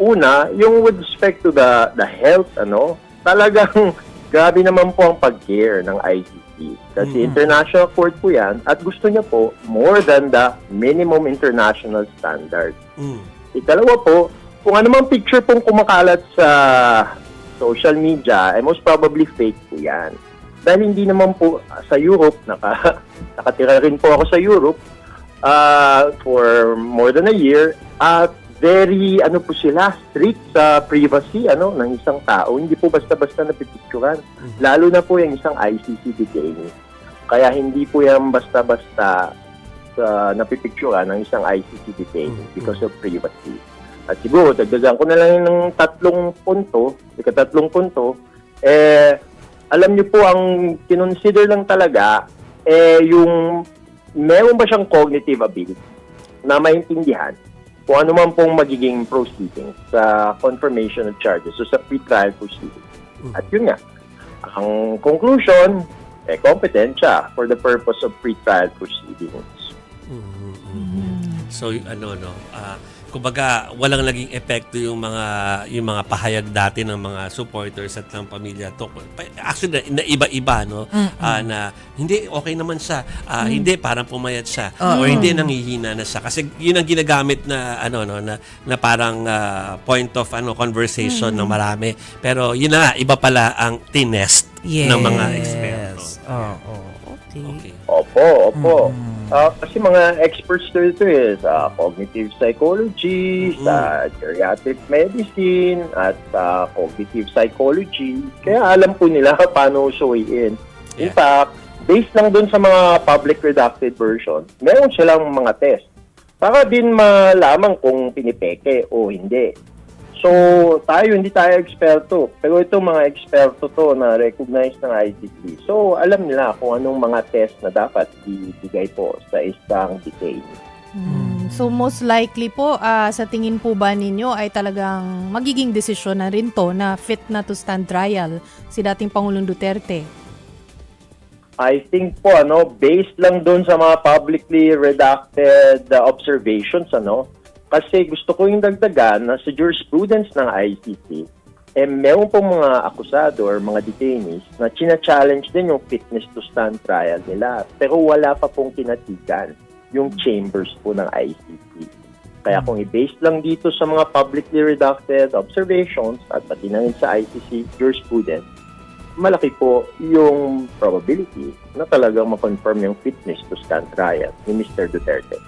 Una, yung with respect to the health, talagang grabe naman po ang pag-care ng ICC. Kasi international court po yan at gusto niya po more than the minimum international standard. Ikalawa po, kung anumang picture pong kumakalat sa social media, most probably fake po yan. Dahil hindi naman po sa Europe, nakatira rin po ako sa Europe for more than a year, at very, po sila, strict sa privacy, ng isang tao. Hindi po basta-basta napipicturan. Lalo na po yung isang ICC detainee. Kaya hindi po yan basta-basta napipicturan ng isang ICC detainee because of privacy. At siguro, dagdagan ko na lang ng tatlong punto, alam niyo po, ang kinonsider lang talaga, yung meron ba siyang cognitive ability na maintindihan kung ano man pong magiging proceedings sa confirmation of charges o sa pre-trial proceedings. At yun nga, ang conclusion, competent siya for the purpose of pre-trial proceedings. So, kumbaga, walang naging epekto yung mga pahayag dati ng mga supporters at ng pamilya to. Actually, na iba-iba, no? Na hindi, okay naman siya. Hindi, parang pumayat siya. Or hindi, nanghihina na siya. Kasi yun ang ginagamit na, na parang point of conversation ng marami. Pero yun na, iba pala ang tinest ng mga eksperto. Okay. Opo. Kasi mga experts dito sa cognitive psychology, sa geriatric medicine, at cognitive psychology. Kaya alam po nila paano suwayin. In fact, based lang dun sa mga public redacted version, meron silang mga test para din malaman kung pinipeke o hindi. So, hindi tayo eksperto. Pero itong mga eksperto to na recognized ng ICC. So, alam nila kung anong mga test na dapat ibigay po sa isang detainee. So, most likely po, sa tingin po ba ninyo ay talagang magiging desisyon na rin to na fit na to stand trial si dating Pangulong Duterte? I think po, based lang doon sa mga publicly redacted observations, kasi gusto ko yung dagdagan na sa jurisprudence ng ICC, meron pong mga akusado or mga detainees na china-challenge din yung fitness to stand trial nila. Pero wala pa pong kinatigan yung chambers po ng ICC. Kaya kung i-base lang dito sa mga publicly redacted observations at pati na rin sa ICC jurisprudence, malaki po yung probability na talagang ma-confirm yung fitness to stand trial ni Mr. Duterte.